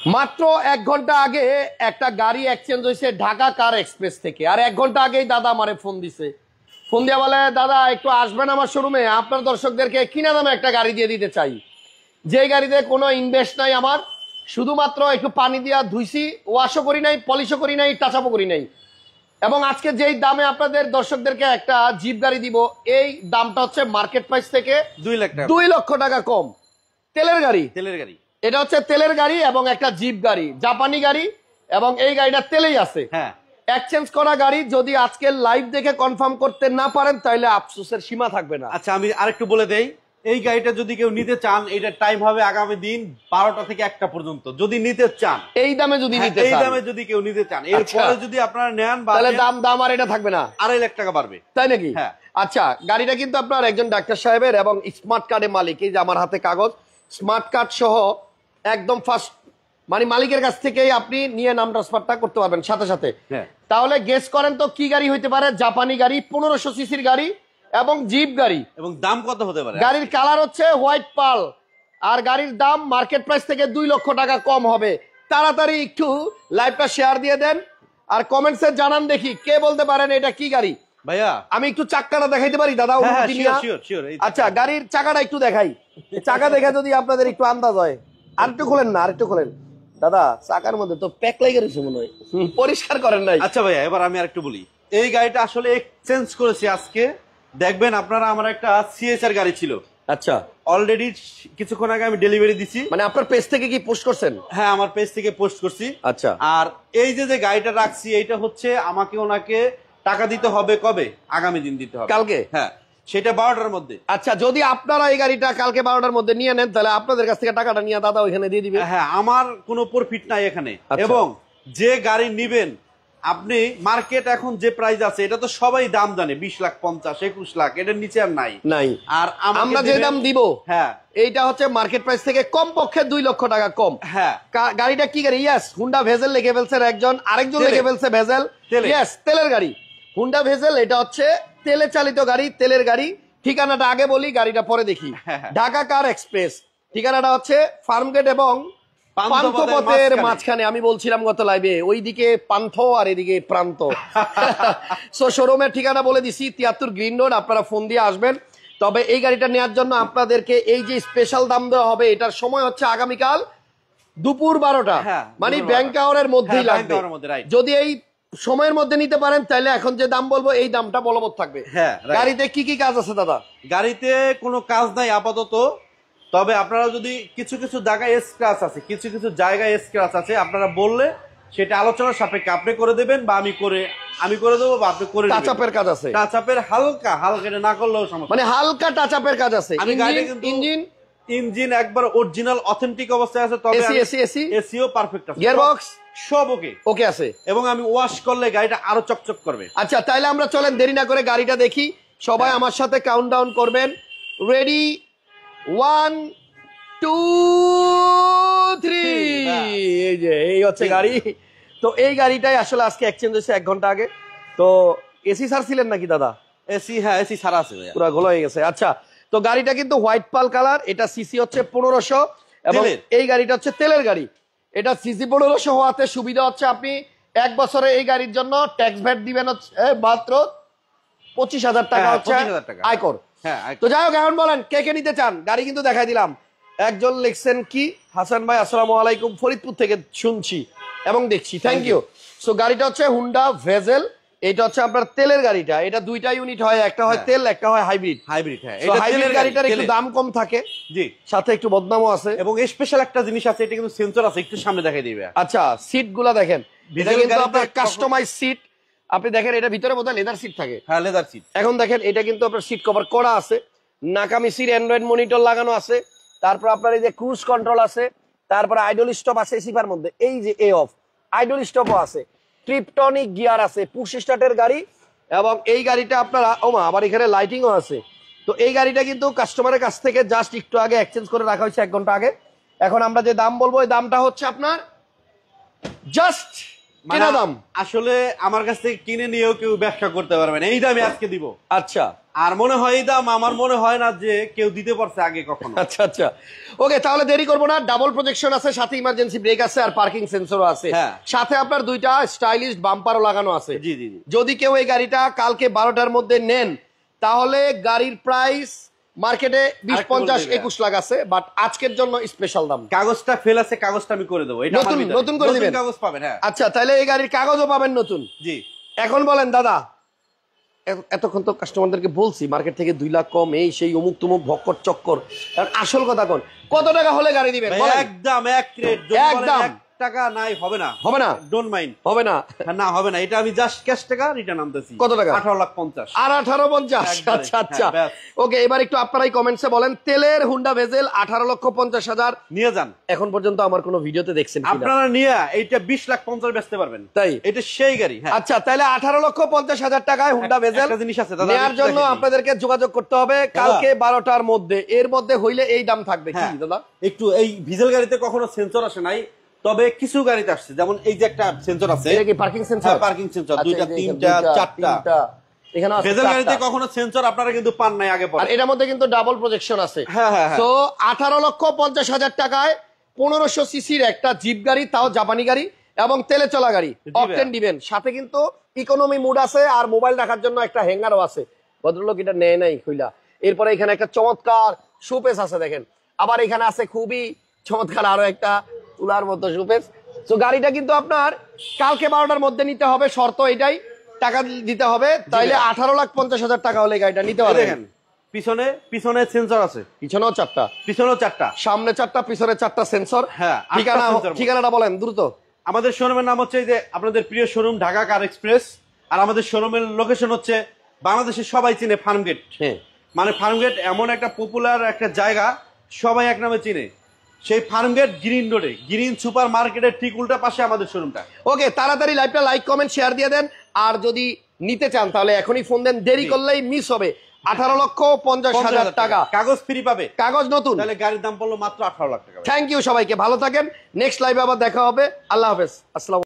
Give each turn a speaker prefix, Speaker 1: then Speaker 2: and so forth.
Speaker 1: মাত্র 1 ঘন্টা আগে একটা গাড়ি এক্সচেঞ্জ হয়েছে ঢাকা কার এক্সপ্রেস থেকে, আর 1 ঘন্টা আগেই দাদা আমারে ফোন দিছে। ফোন দিয়ে বলে, দাদা একটু আসবেন আমার শোরুমে, আপনার দর্শকদেরকে কিনা দামে একটা গাড়ি দিয়ে দিতে চাই, যে গাড়িতে কোনো ইনভেস্ট নাই আমার, শুধুমাত্র একটু পানি দিয়া ধুইছি, ওয়াশও করি নাই, পলিশও করি নাই, টাচআপও করি নাই। এবং আজকে যেই দামে আপনাদের দর্শকদেরকে একটা জিপ গাড়ি দিব, এই দামটা হচ্ছে মার্কেট প্রাইস থেকে 2 লক্ষ টাকা কম। তেলের গাড়ি, এটা হচ্ছে তেলের গাড়ি এবং একটা জিপ গাড়ি, জাপানি গাড়ি, এবং এই গাড়িটা তেলেই আছে।
Speaker 2: হ্যাঁ,
Speaker 1: এক্সচেঞ্জ করা গাড়ি যদি আজকে লাইভ দেখে কনফার্ম করতে না পারেন তাহলে আফসোসের সীমা থাকবে না।
Speaker 2: আচ্ছা, আমি আরেকটু বলে দেই, এই গাড়িটা যদি কেউ নিতে চান, এটা টাইম হবে আগামী দিন 12টা থেকে 1টা পর্যন্ত। যদি নিতে চান
Speaker 1: এই দামে, যদি নিতে চান,
Speaker 2: এই দামে যদি কেউ নিতে চান, এরপরে যদি আপনারা নেন
Speaker 1: তাহলে দাম আর এটা থাকবে না,
Speaker 2: 2.5 লাখ টাকা বাড়বে।
Speaker 1: তাই নাকি?
Speaker 2: হ্যাঁ।
Speaker 1: আচ্ছা, গাড়িটা কিন্তু আপনার একজন ডাক্তার সাহেবের এবং স্মার্ট কার্ডের মালিক। এই যে আমার হাতে কাগজ, স্মার্ট কার্ড সহ একদম ফার্স্ট, মানে মালিকের কাছ থেকেই আপনি নিয়ে নাম ট্রান্সফারটা করতে পারবেন সাথে সাথে। তাহলে গেস করেন তো কি গাড়ি হইতে পারে? জাপানি গাড়ি, 1500 সিসির গাড়ি এবং জিপ গাড়ি।
Speaker 2: এবং দাম কত হতে পারে?
Speaker 1: গাড়ির কালার হচ্ছে হোয়াইট পার্ল, আর গাড়ির দাম মার্কেট প্রাইস থেকে 2 লক্ষ টাকা কম হবে। তাড়াতাড়ি একটু লাইভটা শেয়ার দিয়ে দেন আর কমেন্টসে জানান দেখি কে বলতে পারেন এটা কি গাড়ি।
Speaker 2: ভাইয়া,
Speaker 1: আমি একটু চাকাটা দেখাইতে পারি দাদা? আচ্ছা, গাড়ির চাকাটা একটু দেখাই, চাকা দেখে যদি আপনাদের একটু আন্দাজ হয়। আরেকটু খোলেন না, আরেকটু খোলেন দাদা, চাকার মধ্যে তো প্যাক লেগে রয়েছে মনে হয়, পরিষ্কার করেন নাই।
Speaker 2: আচ্ছা ভাইয়া, এবার আমি আরেকটু বলি, এই গাড়িটা আসলে এক্সচেঞ্জ করেছি আজকে। দেখবেন আপনারা, আমার একটা সিএসআর গাড়ি ছিল,
Speaker 1: আচ্ছা,
Speaker 2: অলরেডি কিছুক্ষণ আগে আমি ডেলিভারি দিছি।
Speaker 1: মানে আপনার পেজ থেকে কি পোস্ট করছেন?
Speaker 2: হ্যাঁ, আমার পেজ থেকে পোস্ট করছি।
Speaker 1: আচ্ছা,
Speaker 2: আর এই যে গাড়িটা রাখছি, এইটা হচ্ছে আমাকে ওনাকে টাকা দিতে হবে কবে? আগামী দিন দিতে হবে,
Speaker 1: কালকে।
Speaker 2: হ্যাঁ, সেটা 12টার মধ্যে।
Speaker 1: আচ্ছা, যদি আপনারা এই গাড়িটা কালকে 12টার মধ্যে নিয়ে নেন তাহলে আপনাদের কাছ থেকে টাকাটা নিয়ে দাদা ওইখানে দিয়ে দিবে।
Speaker 2: হ্যাঁ, আমার কোনো প্রফিট নাই এখানে। এবং যে গাড়ি নিবেন আপনি, মার্কেট এখন যে প্রাইস আছে এটা তো সবাই দাম জানে, 20 লাখ, 50, 21 লাখ, এটার নিচে আর নাই। আর
Speaker 1: আমরা যে দাম দিব,
Speaker 2: হ্যাঁ,
Speaker 1: এইটা হচ্ছে মার্কেট প্রাইস থেকে কম পক্ষে 2 লক্ষ টাকা কম।
Speaker 2: হ্যাঁ,
Speaker 1: গাড়িটা কি গাড়ি? ইয়েস, হুন্ডা ভেজেল লিখে ফেলছে একজন, আরেকজন লিখে ফেলছে ভেজেল। ইয়েস, তেলের গাড়ি, হুন্ডা ভেজেল, এটা হচ্ছে তেলে চালিত গাড়ি, তেলের গাড়ি। ঠিকানাটা আগে বলি, গাড়িটা পরে দেখি। ঢাকা কার এক্সপ্রেস, ঠিকানাটা হচ্ছে ফার্মগেট এবং পান্থপথের মাঝখানে। আমি বলছিলাম গত লাইভে, ওইদিকে পান্থ আর এদিকে প্রান্ত। সো শোরুমের ঠিকানা বলে দিছি, 73 গ্রিন রোড। আপনারা ফোন দিয়ে আসবেন। তবে এই গাড়িটা নেওয়ার জন্য আপনাদেরকে এই যে স্পেশাল দাম দেওয়া হবে, এটার সময় হচ্ছে আগামীকাল দুপুর 12টা, মানে ব্যাংক আওয়ারের মধ্যেই লাগবে। যদি এই সময়ের মধ্যে নিতে পারেন তাহলে এখন যে দাম বলবো এই দামটা বলবৎ থাকবে। গাড়িতে কি কি কাজ আছে দাদা?
Speaker 2: গাড়িতে কোনো কাজ নাই আপাতত, তবে আপনারা যদি কিছু কিছু জায়গায় স্ক্র্যাচ আছে, কিছু কিছু জায়গায় স্ক্র্যাচ আছে, আপনারা বললে সেটা আলোচনার সাপেক্ষে আপনি করে দেবেন, বা আমি করে দেবো, বা আপনি করে দেবেন।
Speaker 1: টাচআপের কাজ আছে,
Speaker 2: টাচআপের হালকা এটা না করলেও সমস্যা,
Speaker 1: মানে হালকা টাচআপের কাজ আছে।
Speaker 2: আমি গাড়িটা কিন্তু ইঞ্জিন একবার অরিজিনাল অথেন্টিক অবস্থায় আছে, তবে এসিও পারফেক্ট আছে,
Speaker 1: গিয়ারবক্স সব ওকে আছে, এবং
Speaker 2: আমি ওয়াশ করলে গাড়িটা আরো চকচক করবে।
Speaker 1: আচ্ছা, তাইলে আমরা চলেন দেরি না করে গাড়িটা দেখি। সবাই আমার সাথে কাউন্টডাউন করবেন। রেডি, 1 2 3। এই যে এই হচ্ছে গাড়ি। তো এই গাড়িটাই আসলে আজকে এক্সচেঞ্জ হয়েছে 1 ঘন্টা আগে। তো এসি ছাড়ছিলেন নাকি দাদা?
Speaker 2: এসি, হ্যাঁ, এসি ছাড়া আছে,
Speaker 1: পুরো ঘোলা হয়ে গেছে। আচ্ছা, তো গাড়িটা কিন্তু হোয়াইট পাল কালার, এটা সিসি হচ্ছে 1500, এবং এই গাড়িটা হচ্ছে তেলের গাড়ি। এটা সিসি 1500 হওয়াতে সুবিধা হচ্ছে আপনি 1 বছরে এই গাড়ির জন্য ট্যাক্স ভ্যাট দিবেন হচ্ছে মাত্র 25,000 টাকা হচ্ছে আয়কর। তো যাই হোক, এখন বলেন কে কে নিতে চান? গাড়ি কিন্তু দেখাই দিলাম। একজন লিখছেন কি, হাসান ভাই আসসালামু আলাইকুম, ফরিদপুর থেকে শুনছি এবং দেখছি, থ্যাংক ইউ। সো গাড়িটা হচ্ছে হুন্ডা ভেজেল, এটা হচ্ছে আপনার তেলের গাড়িটা। এটা 2টা ইউনিট হয়, একটা হয় তেল, একটা হয় হাইব্রিড।
Speaker 2: হ্যাঁ,
Speaker 1: এটা হাইব্রিড গাড়িটার একটু দাম কম থাকে, জি, সাথে একটু বদনামও আছে।
Speaker 2: এবং স্পেশাল একটা জিনিস আছে, এটা কিন্তু সেন্সর আছে, একটু সামনে দেখাই দিবে।
Speaker 1: আচ্ছা, সিট গুলা দেখেন, এটা কিন্তু আপনার কাস্টমাইজ সিট। আপনি দেখেন, এটা ভিতরে বোধহয় লেদার সিট থাকে।
Speaker 2: হ্যাঁ, লেদার সিট।
Speaker 1: এখন দেখেন, এটা কিন্তু আপনার সিট কভার করা আছে, নাকামি সিট, অ্যান্ড্রয়েড মনিটর লাগানো আছে, তারপর আপনার এই যে ক্রুজ কন্ট্রোল আছে, তারপর আইডল স্টপ আছে সিফার মধ্যে, এই যে এ অফ আইডল স্টপও আছে, ট্রিপটনিক গিয়ার আছে, পুশ স্টার্টের গাড়ি। এবং এই গাড়িটা আপনারা আবার এখানে লাইটিংও আছে। তো এই গাড়িটা কিন্তু কাস্টমারের কাছ থেকে জাস্ট একটু আগে এক্সচেঞ্জ করে রাখা হয়েছে 1 ঘন্টা আগে। এখন আমরা যে দাম বলবো, এই দামটা হচ্ছে আপনার জাস্ট কেনা দাম
Speaker 2: আসলে আমার কাছ থেকে কিনে নিয়েও কেউ ব্যবসা করতে পারবে না, এই দামে আজকে দিব।
Speaker 1: আচ্ছা,
Speaker 2: আর মনে হয় এই দাম আমার মনে হয় না যে কেউ দিতে পারছে আগে কখনো।
Speaker 1: আচ্ছা আচ্ছা, ওকে, তাহলে দেরি করবো না। ডাবল প্রজেকশন আছে, সাথে ইমার্জেন্সি ব্রেক আছে, আর পার্কিং সেন্সরও আছে।
Speaker 2: হ্যাঁ।
Speaker 1: সাথে আপনার দুইটা স্টাইলিশ বাম্পারও লাগানো আছে।
Speaker 2: জি জি জি।
Speaker 1: যদি কেউ এই গাড়িটা কালকে 12টার মধ্যে নেন, তাহলে গাড়ির প্রাইস মার্কেটে 20-50-21 লাখ আছে, বাট আজকের জন্য স্পেশাল দাম।
Speaker 2: কাগজটা ফেল আছে, কাগজটা আমি করে দেবো, এটা
Speaker 1: নতুন নতুন করে দিবেন,
Speaker 2: কাগজ পাবেন। হ্যাঁ,
Speaker 1: আচ্ছা, তাহলে এই গাড়ির কাগজও পাবেন নতুন।
Speaker 2: জি।
Speaker 1: এখন বলেন দাদা, এতক্ষণ তো কাস্টমারদেরকে বলছি মার্কেট থেকে 2 লাখ কম, এই সেই অমুক তুমুক ভক্কর চক্কর, কারণ আসল কথা কোন, কত টাকা হলে গাড়ি দিবেন?
Speaker 2: একদম এক রেট,
Speaker 1: একদম
Speaker 2: টাকা নাই হবে না,
Speaker 1: হবে না,
Speaker 2: ডোন্ট মাইন্ড,
Speaker 1: হবে না,
Speaker 2: না হবে না, এটা আমি জাস্ট ক্যাশ টাকা রিটার্ন আনতেছি।
Speaker 1: কত টাকা?
Speaker 2: 18,50,000।
Speaker 1: আর 18,50,000। আচ্ছা আচ্ছা, ওকে, এবার একটু আপনারাই কমেন্টসে বলেন, তেলের হুন্ডা ভেজেল 18,50,000
Speaker 2: নিয়ে যান।
Speaker 1: এখন পর্যন্ত আমার কোনো ভিডিওতে দেখছেন কিনা?
Speaker 2: আপনারা নিয়ে এইটা 20,50,000 বেচতে পারবেন,
Speaker 1: তাই?
Speaker 2: এটা সেই গাড়ি। হ্যাঁ,
Speaker 1: আচ্ছা, তাহলে 18,50,000 টাকায় হুন্ডা ভেজেল
Speaker 2: একটা জিনিস আছে দাদা,
Speaker 1: নেওয়ার জন্য আপনাদেরকে যোগাযোগ করতে হবে কালকে 12টার মধ্যে। এর মধ্যে হইলে এই দাম থাকবে। কি দাদা,
Speaker 2: একটু এই ভিজেল গাড়িতে কখনো সেন্সর আসে নাই, তবে কিছু গাড়িতে আসছে, যেমন এই যে একটা সেন্সর আছে,
Speaker 1: এটা কি পার্কিং সেন্সর?
Speaker 2: পার্কিং সেন্সর, দুইটা, তিনটা, চারটা।
Speaker 1: এখানে আছে
Speaker 2: ভেজেল গাড়িতে কখনো সেন্সর আপনারা কিন্তু পান নাই আগে পরে।
Speaker 1: আর এটার মধ্যে কিন্তু ডাবল প্রজেকশন আছে।
Speaker 2: হ্যাঁ,
Speaker 1: সো 18,50,000 টাকায় 1500 সিসির একটা জিপ গাড়ি, তাও জাপানি গাড়ি এবং তেলে চলা গাড়ি, অকটেন দিবেন। সাথে কিন্তু ইকোনমি মুড আছে, আর মোবাইল রাখার জন্য একটা হ্যাঙ্গারও আছে। ভদ্রলোক এটা নেয় নাই কইলা। এরপরে এখানে একটা চমৎকার শোপেস আছে দেখেন, আবার এখানে আছে খুবই চমৎকার আরো একটা তুলার মতো শোপেস। তো গাড়িটা কিন্তু আপনার কালকে 12টার মধ্যে নিতে হবে, শর্ত এটাই, টাকা দিতে হবে। তাইলে 18,50,000 টাকা হলে গাড়িটা নিতে হবে।
Speaker 2: দেখেন পিছনে সেন্সর আছে,
Speaker 1: পিছনেও 4টা,
Speaker 2: পিছনেও 4টা,
Speaker 1: সামনে 4টা, পিছনে 4টা সেন্সর।
Speaker 2: হ্যাঁ,
Speaker 1: ঠিকানাটা বলেন দ্রুত।
Speaker 2: আমাদের শোরুমের নাম হচ্ছে যে আপনাদের প্রিয় শোরুম ঢাকা কার এক্সপ্রেস, আর আমাদের শোরুমের লোকেশন হচ্ছে বাংলাদেশের সবাই চিনে ফার্মগেট।
Speaker 1: হ্যাঁ,
Speaker 2: মানে ফার্মগেট এমন একটা পপুলার একটা জায়গা, সবাই এক নামে চিনে। সেই ফার্মগেট গ্রিন রোডে, গ্রিন সুপার মার্কেটের ঠিক উল্টা পাশে আমাদের শোরুমটা।
Speaker 1: ওকে, তাড়াতাড়ি লাইভটা লাইক কমেন্ট শেয়ার দিয়ে দেন, আর যদি নিতে চান তাহলে এখনই ফোন দেন, দেরি করলেই মিস হবে। 18,50,000 টাকা,
Speaker 2: কাগজ ফ্রি পাবে,
Speaker 1: কাগজ নতুন,
Speaker 2: তাহলে গাড়ির দাম পড়লো মাত্র 18 লাখ টাকা।
Speaker 1: থ্যাংক ইউ সবাইকে, ভালো থাকেন। নেক্সট লাইভে আবার দেখা হবে। আল্লাহ হাফেজ, আসসালাম।